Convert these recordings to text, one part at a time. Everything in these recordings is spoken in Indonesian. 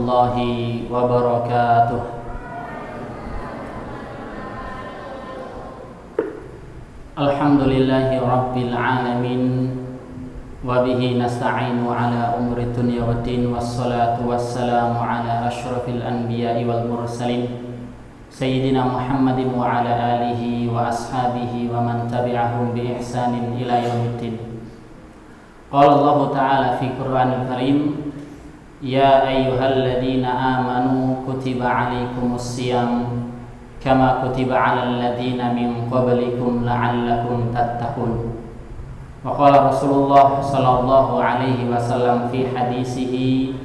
warahmatullahi wabarakatuh. Alhamdulillahi rabbil alamin, wa bihi nasta'inu ala umuri dunya waddin, wassalatu wassalamu ala asyrafil anbiya'i wal mursalin Sayyidina Muhammadin wa ala alihi wa ashabihi wa man tabi'ahum bi ihsanin ila yaumiddin. Qala Allah Ta'ala fi Qur'anil Karim, ya ayyuhalladzina amanu kutiba alaikumus siyam kama kutiba alal ladzina min qablikum la'allakum tattaqun. Wa qala Rasulullah sallallahu alaihi wasallam fi hadisihi,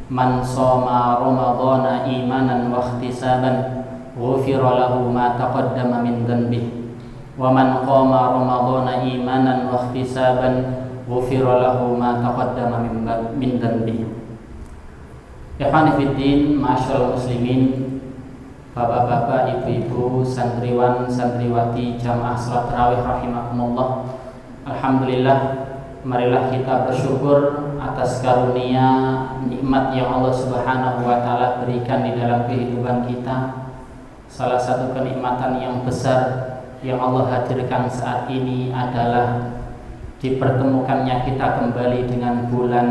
man shoma ramadhana imanan wa ihtisaban ghufira lahu ma taqaddama min dhanbihi wa man qama ramadhana imanan wa ihtisaban ghufira lahu ma taqaddama min dhanbihi. Ikhwani fid din, ma'asyiral muslimin, bapak-bapak, ibu-ibu, santriwan, santriwati jamaah salat tarawih rahimakumullah. Alhamdulillah, marilah kita bersyukur atas karunia nikmat yang Allah Subhanahu wa taala berikan di dalam kehidupan kita. Salah satu kenikmatan yang besar yang Allah hadirkan saat ini adalah dipertemukannya kita kembali dengan bulan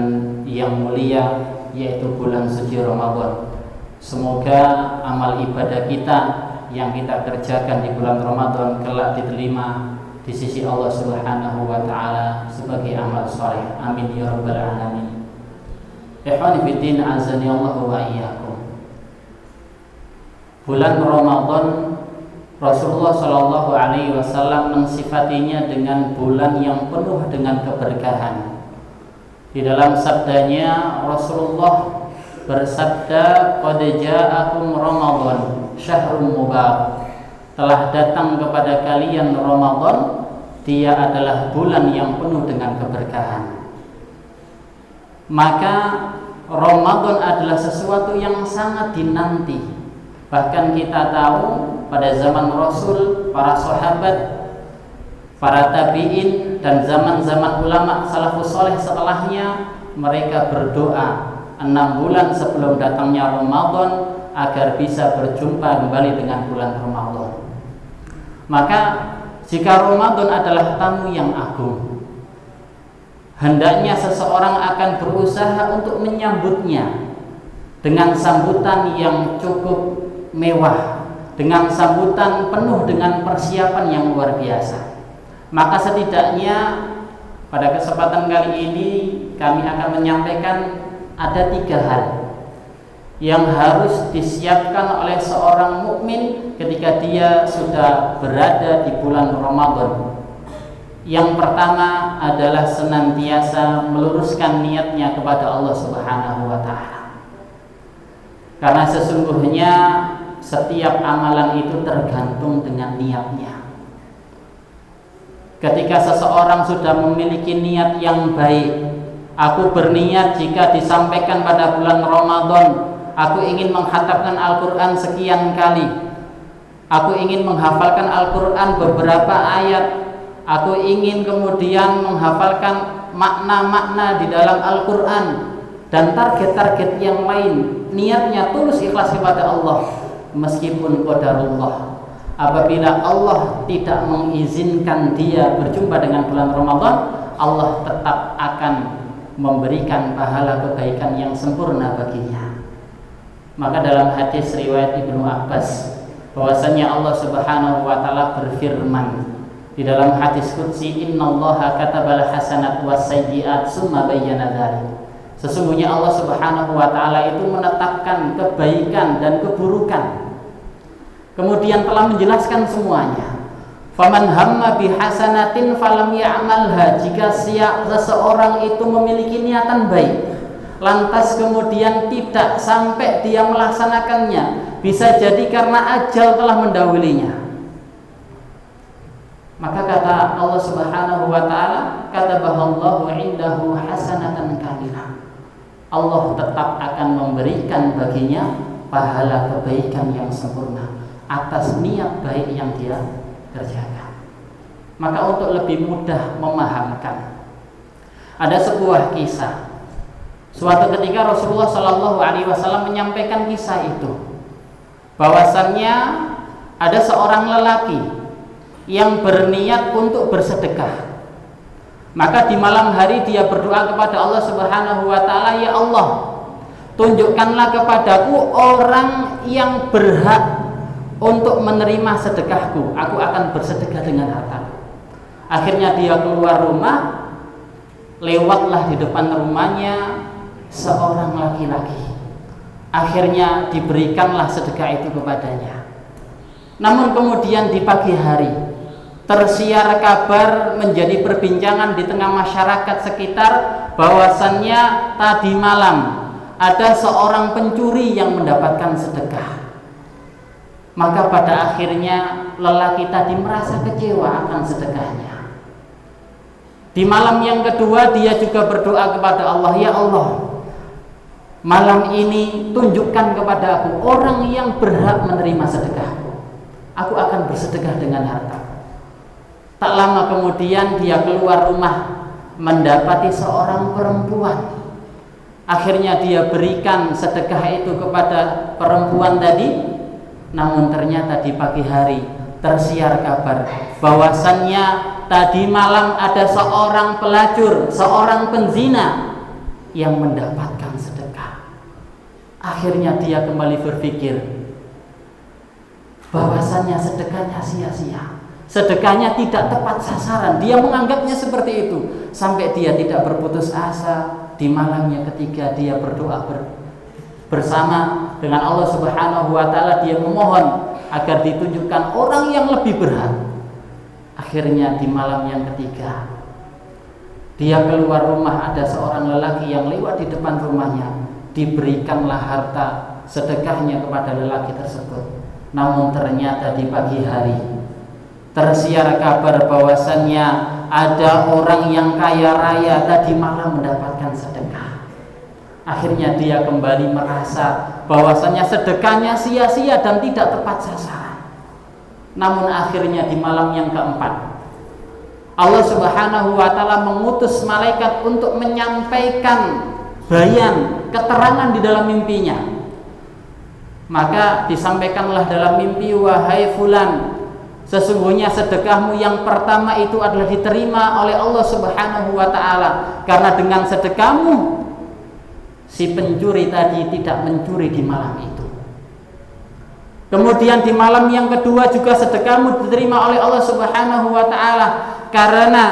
yang mulia, yaitu bulan suci Ramadan. Semoga amal ibadah kita yang kita kerjakan di bulan Ramadan kelak diterima di sisi Allah Subhanahu wa taala sebagai amal saleh. Amin ya rabbal alamin. Ikhwani fillah, azani Allah wa iyyakum. Bulan Ramadan, Rasulullah Shallallahu alaihi wasallam mensifatinya dengan bulan yang penuh dengan keberkahan. Di dalam sabdanya, Rasulullah bersabda, qad ja'akum Ramadan syahrun mubarak. Telah datang kepada kalian Ramadan, dia adalah bulan yang penuh dengan keberkahan. Maka Ramadan adalah sesuatu yang sangat dinanti. Bahkan kita tahu pada zaman Rasul, para sahabat, para tabi'in, dan zaman-zaman ulama salafus saleh setelahnya, mereka berdoa 6 bulan sebelum datangnya Ramadan agar bisa berjumpa kembali dengan bulan Ramadan. Maka jika Ramadan adalah tamu yang agung, hendaknya seseorang akan berusaha untuk menyambutnya dengan sambutan yang cukup mewah, dengan sambutan penuh dengan persiapan yang luar biasa. Maka setidaknya pada kesempatan kali ini kami akan menyampaikan ada 3 hal yang harus disiapkan oleh seorang mukmin ketika dia sudah berada di bulan Ramadan. Yang pertama adalah senantiasa meluruskan niatnya kepada Allah Subhanahu wa taala. Karena sesungguhnya setiap amalan itu tergantung dengan niatnya. Ketika seseorang sudah memiliki niat yang baik, aku berniat jika disampaikan pada bulan Ramadan, aku ingin menghatamkan Al-Quran sekian kali, aku ingin menghafalkan Al-Quran beberapa ayat, aku ingin kemudian menghafalkan makna-makna di dalam Al-Quran, dan target-target yang lain. Niatnya tulus ikhlas kepada Allah. Meskipun qadarullah, apabila Allah tidak mengizinkan dia berjumpa dengan bulan Ramadan, Allah tetap akan memberikan pahala kebaikan yang sempurna baginya. Maka dalam hadis riwayat Ibnu Abbas, bahwasanya Allah Subhanahu wa taala berfirman di dalam hadis qudsi, innallaha katabal hasanat was sayyi'at summa bayyana dzalik. Sesungguhnya Allah Subhanahu wa taala itu menetapkan kebaikan dan keburukan, kemudian telah menjelaskan semuanya. Faman hamma bihasanatin falam ya'malha, jika seseorang itu memiliki niatan baik, lantas kemudian tidak sampai dia melaksanakannya, bisa jadi karena ajal telah mendahulunya. Maka kata Allah Subhanahu wa taala, katabahallahu indahu hasanatan kamilah. Allah tetap akan memberikan baginya pahala kebaikan yang sempurna atas niat baik yang dia kerjakan. Maka untuk lebih mudah memahamkan, ada sebuah kisah Suatu ketika Rasulullah Shallallahu Alaihi Wasallam menyampaikan kisah itu, bahwasannya ada seorang lelaki yang berniat untuk bersedekah. Maka di malam hari dia berdoa kepada Allah Subhanahu wa taala, "Ya Allah, tunjukkanlah kepadaku orang yang berhak untuk menerima sedekahku. Aku akan bersedekah dengan harta." Akhirnya dia keluar rumah, lewatlah di depan rumahnya seorang laki-laki. Akhirnya diberikanlah sedekah itu kepadanya. Namun kemudian di pagi hari tersiar kabar, menjadi perbincangan di tengah masyarakat sekitar, bahwasannya tadi malam ada seorang pencuri yang mendapatkan sedekah. Maka pada akhirnya lelaki tadi merasa kecewa akan sedekahnya. Di malam yang kedua dia juga berdoa kepada Allah, "Ya Allah, malam ini tunjukkan kepada aku orang yang berhak menerima sedekahku. Aku akan bersedekah dengan harta." Tak lama kemudian dia keluar rumah, mendapati seorang perempuan. Akhirnya dia berikan sedekah itu kepada perempuan tadi. Namun ternyata di pagi hari tersiar kabar bahwasannya tadi malam ada seorang pelacur, seorang penzina yang mendapatkan sedekah. Akhirnya dia kembali berpikir bahwasannya sedekahnya sia-sia, sedekahnya tidak tepat sasaran. Dia menganggapnya seperti itu, sampai dia tidak berputus asa. Di malam yang ketiga dia berdoa bersama dengan Allah Subhanahu wa taala. Dia memohon agar ditunjukkan orang yang lebih berhak. Akhirnya di malam yang ketiga dia keluar rumah, ada seorang lelaki yang lewat di depan rumahnya. Diberikanlah harta sedekahnya kepada lelaki tersebut. Namun ternyata di pagi hari tersiar kabar bahwasannya ada orang yang kaya raya tadi malam mendapatkan sedekah. Akhirnya dia kembali merasa bahwasannya sedekahnya sia-sia dan tidak tepat sasaran. Namun akhirnya di malam yang keempat Allah Subhanahu wa taala mengutus malaikat untuk menyampaikan bayan, keterangan di dalam mimpinya. Maka disampaikanlah dalam mimpi, "Wahai fulan, sesungguhnya sedekahmu yang pertama itu adalah diterima oleh Allah Subhanahu wa taala, karena dengan sedekahmu si pencuri tadi tidak mencuri di malam itu. Kemudian di malam yang kedua juga sedekahmu diterima oleh Allah Subhanahu wa taala, karena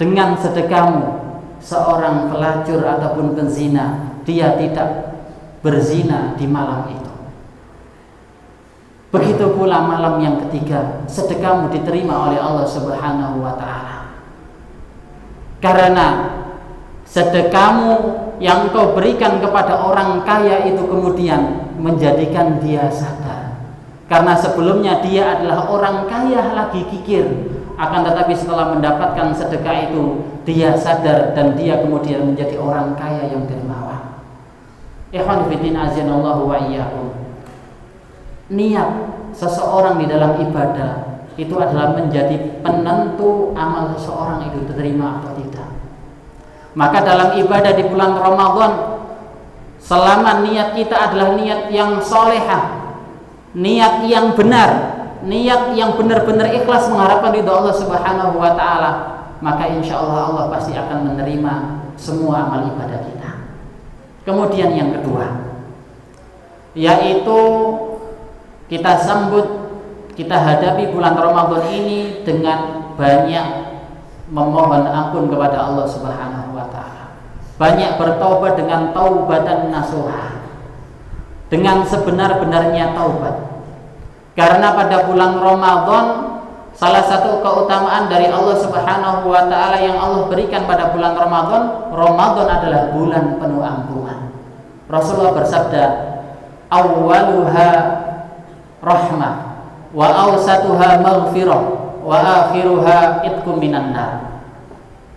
dengan sedekahmu seorang pelacur ataupun penzina dia tidak berzina di malam itu. Begitu pula malam yang ketiga, sedekahmu diterima oleh Allah Subhanahu wa taala. Karena sedekahmu yang kau berikan kepada orang kaya itu kemudian menjadikan dia sadar. Karena sebelumnya dia adalah orang kaya lagi kikir, akan tetapi setelah mendapatkan sedekah itu dia sadar dan dia kemudian menjadi orang kaya yang dermawan. Ikhwan fillah azanallahu wa iyyakum. Niat seseorang di dalam ibadah itu adalah menjadi penentu amal seseorang itu diterima atau tidak. Maka dalam ibadah di bulan Ramadan, selama niat kita adalah niat yang solehah, niat yang benar, niat yang benar-benar ikhlas mengharapkan ridha Allah Subhanahu wa taala, maka insya Allah Allah pasti akan menerima semua amal ibadah kita. Kemudian yang kedua, yaitu kita sambut, kita hadapi bulan Ramadan ini dengan banyak memohon ampun kepada Allah Subhanahu wa taala. Banyak bertaubat dengan taubatan nasuha, dengan sebenar-benarnya taubat. Karena pada bulan Ramadan salah satu keutamaan dari Allah Subhanahu wa taala yang Allah berikan pada bulan Ramadan, Ramadan adalah bulan penuh ampunan. Rasulullah bersabda, "Awwaluha rahmah wa awsatuha maghfirah wa akhiruha itqum minan nar."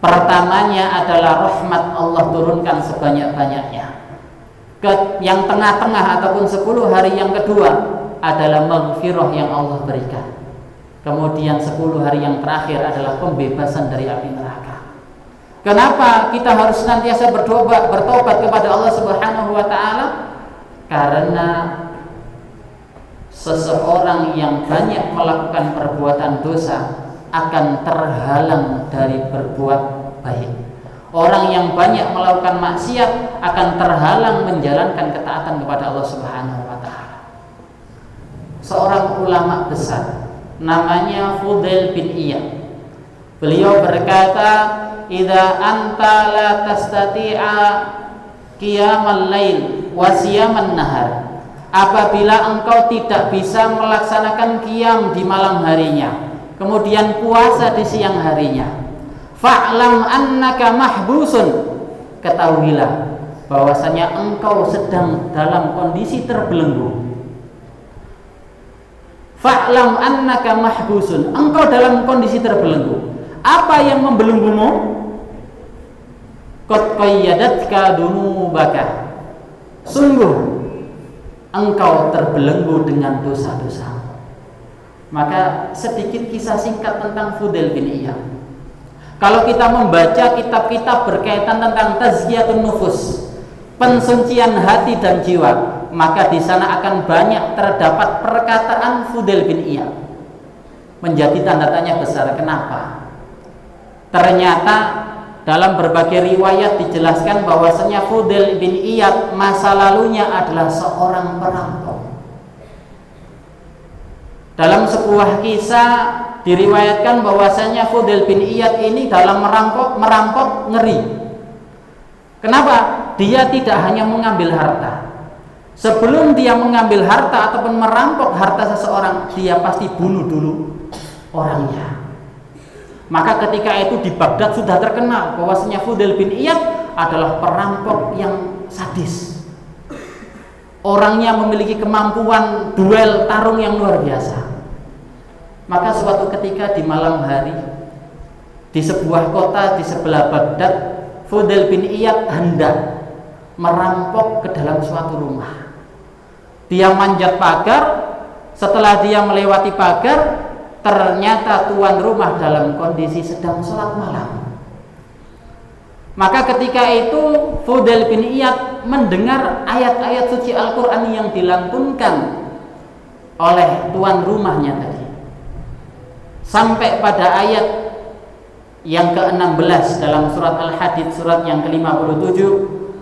Pertamanya adalah rahmat Allah turunkan sebanyak-banyaknya. Yang tengah-tengah ataupun 10 hari yang kedua adalah maghfirah yang Allah berikan. Kemudian 10 hari yang terakhir adalah pembebasan dari api neraka. Kenapa kita harus senantiasa bertobat kepada Allah Subhanahu wa taala? Karena seseorang yang banyak melakukan perbuatan dosa akan terhalang dari berbuat baik. Orang yang banyak melakukan maksiat akan terhalang menjalankan ketaatan kepada Allah Subhanahu wa taala. Seorang ulama besar namanya Fudail bin Iyad. Beliau berkata, "Idza anta la tastati'a qiyamal lail wa siyaman nahar." Apabila engkau tidak bisa melaksanakan qiyam di malam harinya, kemudian puasa di siang harinya, fa'lam annaka mahbusun, ketahuilah bahwasanya engkau sedang dalam kondisi terbelenggu. Fa'lam annaka mahbusun, engkau dalam kondisi terbelenggu. Apa yang membelenggumu? Qad qayyadatka dunubaka, sungguh engkau terbelenggu dengan dosa-dosa. Maka sedikit kisah singkat tentang Fudail bin Iyad. Kalau kita membaca kitab-kitab berkaitan tentang tazkiyatun nufus, pensucian hati dan jiwa, maka di sana akan banyak terdapat perkataan Fudail bin Iyad. Menjadi tanda tanya besar, kenapa? Ternyata dalam berbagai riwayat dijelaskan bahwasanya Fudail bin Iyad masa lalunya adalah seorang perampok. Dalam sebuah kisah diriwayatkan bahwasanya Fudail bin Iyad ini dalam merampok ngeri. Kenapa? Dia tidak hanya mengambil harta. Sebelum dia mengambil harta ataupun merampok harta seseorang, dia pasti bunuh dulu orangnya. Maka ketika itu di Baghdad sudah terkenal bahwasanya Fudail bin Iyad adalah perampok yang sadis. Orangnya memiliki kemampuan duel tarung yang luar biasa. Maka suatu ketika di malam hari, di sebuah kota di sebelah Baghdad, Fudail bin Iyad hendak merampok ke dalam suatu rumah. Dia manjat pagar. Setelah dia melewati pagar, ternyata tuan rumah dalam kondisi sedang sholat malam. Maka ketika itu Fudail bin Iyad mendengar ayat-ayat suci Al-Quran yang dilantunkan oleh tuan rumahnya tadi, sampai pada ayat yang ke-16 dalam surat Al-Hadid, surat yang ke-57,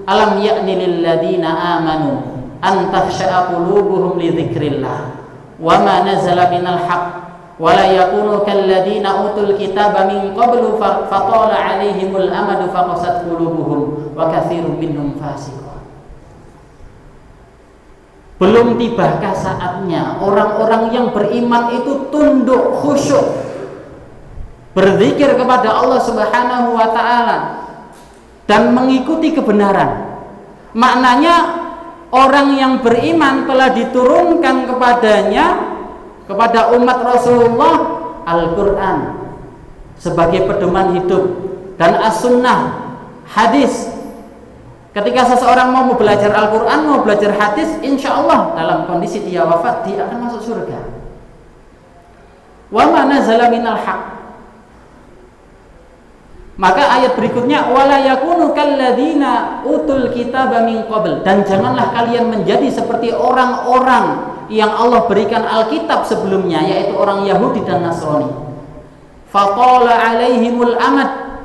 alam ya'ni lil ladina amanu an takhsha'a qulubuhum li dzikrillah wa ma nazala minal haqq wala yakunu kalladzina utul kitaba min qablu fatala alaihimul amadu faqasat qulubuhum wa katsirun minhum fasiqun. Belum tibakah saatnya orang-orang yang beriman itu tunduk khusyuk berzikir kepada Allah Subhanahu wa taala dan mengikuti kebenaran. Maknanya orang yang beriman telah diturunkan kepada umat Rasulullah Al-Quran sebagai pedoman hidup dan as-sunnah, hadis. Ketika seseorang mau belajar Al-Quran, mau belajar hadis, insya Allah dalam kondisi dia wafat, dia akan masuk surga. Wa ma nazala minal haqq. Maka ayat berikutnya, wala yakunu kalladzina utul kitaba min qabl, dan janganlah kalian menjadi seperti orang-orang yang Allah berikan Alkitab sebelumnya, yaitu orang Yahudi dan Nasrani. Faqala alaihimul amad,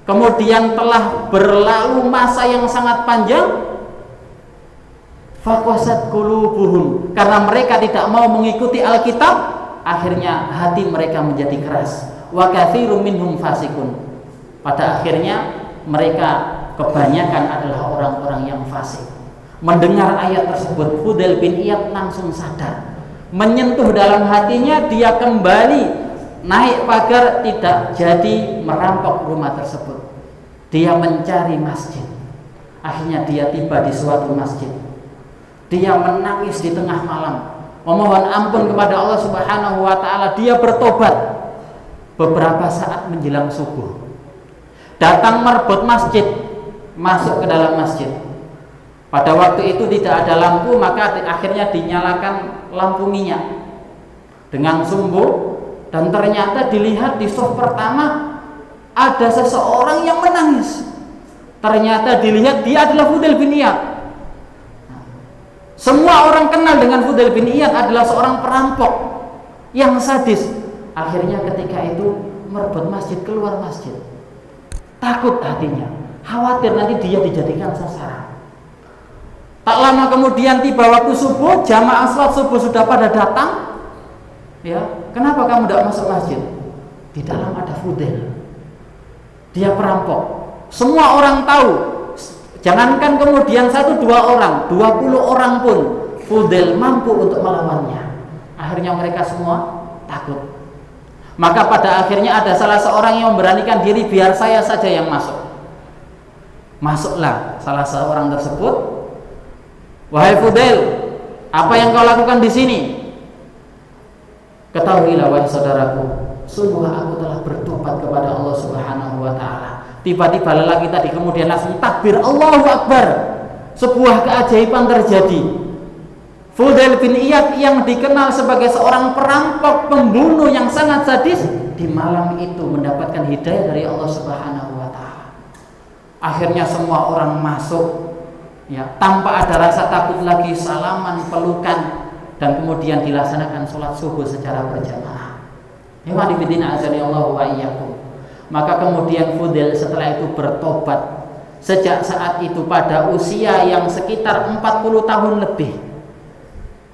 kemudian telah berlalu masa yang sangat panjang. Faqasat qulubuhum, karena mereka tidak mau mengikuti Alkitab, akhirnya hati mereka menjadi keras. Wa katsirun minhum fasikun, pada akhirnya mereka kebanyakan adalah orang-orang yang fasik. Mendengar ayat tersebut, Fudail bin Iyad langsung sadar, menyentuh dalam hatinya, dia kembali naik pagar, tidak jadi merampok rumah tersebut. Dia mencari masjid. Akhirnya dia tiba di suatu masjid. Dia menangis di tengah malam, memohon ampun kepada Allah Subhanahu wa taala. Dia bertobat. Beberapa saat menjelang subuh, datang merebut masjid, masuk ke dalam masjid. Pada waktu itu tidak ada lampu, maka akhirnya dinyalakan lampu minyak dengan sumbu, dan ternyata dilihat di saf pertama ada seseorang yang menangis. Ternyata dilihat dia adalah Fudail bin Iyad. Semua orang kenal dengan Fudail bin Iyad adalah seorang perampok yang sadis. Akhirnya ketika itu merebut masjid, keluar masjid. Takut hatinya, khawatir nanti dia dijadikan sasaran. Tak lama kemudian tiba waktu subuh, jamaah salat subuh sudah pada datang. Ya, kenapa kamu tidak masuk masjid? Di dalam ada Fudail. Dia perampok. Semua orang tahu. Jangankan kemudian 1-2 orang, 20 orang pun Fudail mampu untuk melawannya. Akhirnya mereka semua takut. Maka pada akhirnya ada salah seorang yang memberanikan diri, biar saya saja yang masuk. Masuklah salah seorang tersebut. Wahai Fudail, apa yang kau lakukan di sini? Ketahuilah wahai saudaraku, sungguh aku telah bertobat kepada Allah Subhanahu wa taala. Tiba-tiba lelaki tadi kemudian langsung takbir, Allahu Akbar. Sebuah keajaiban terjadi. Fudail bin Iyad yang dikenal sebagai seorang perampok, pembunuh yang sangat sadis, di malam itu mendapatkan hidayah dari Allah Subhanahu wa taala. Akhirnya semua orang masuk, ya, tanpa ada rasa takut lagi, salaman, pelukan, dan kemudian dilaksanakan sholat subuh secara berjamaah. Maka kemudian Fudail setelah itu bertobat. Sejak saat itu pada usia yang sekitar 40 tahun lebih,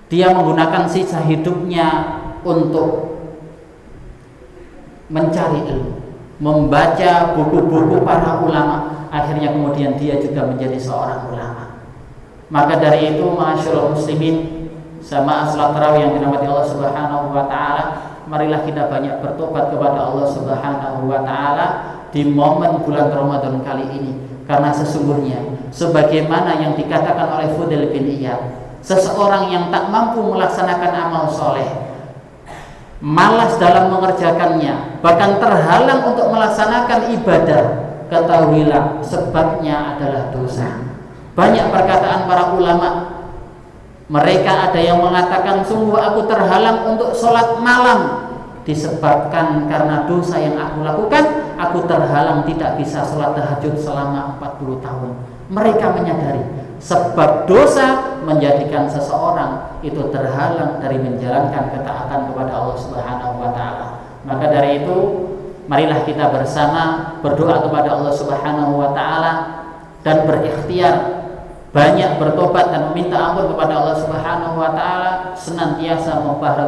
dia menggunakan sisa hidupnya untuk mencari ilmu, membaca buku-buku para ulama. Akhirnya kemudian dia juga menjadi seorang ulama. Maka dari itu, ma'asyiral muslimin, sama salat tarawih yang dirahmati Allah Subhanahu wa taala, marilah kita banyak bertobat kepada Allah Subhanahu wa taala di momen bulan Ramadan kali ini. Karena sesungguhnya sebagaimana yang dikatakan oleh Fudail bin Iyad, seseorang yang tak mampu melaksanakan amal soleh, malas dalam mengerjakannya, bahkan terhalang untuk melaksanakan ibadah, ketahuilah sebabnya adalah dosa. Banyak perkataan para ulama. Mereka ada yang mengatakan, sungguh aku terhalang untuk sholat malam disebabkan karena dosa yang aku lakukan. Aku terhalang tidak bisa sholat tahajud selama 40 tahun. Mereka menyadari sebab dosa menjadikan seseorang itu terhalang dari menjalankan ketaatan kepada Allah Subhanahu wa taala. Maka dari itu, marilah kita bersama berdoa kepada Allah Subhanahu wa taala dan berikhtiar banyak bertobat dan meminta ampun kepada Allah Subhanahu wa taala, senantiasa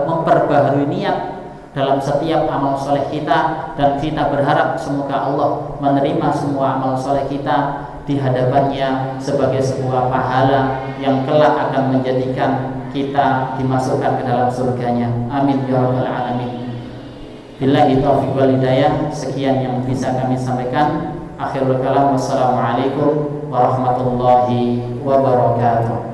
memperbaharui niat dalam setiap amal soleh kita, dan kita berharap semoga Allah menerima semua amal soleh kita di hadapannya sebagai sebuah pahala yang kelak akan menjadikan kita dimasukkan ke dalam surganya. Amin ya rabbal alamin. Billahi taufiq wal hidayah. Sekian yang bisa kami sampaikan. Akhirul kalam, wassalamualaikum warahmatullahi wabarakatuh.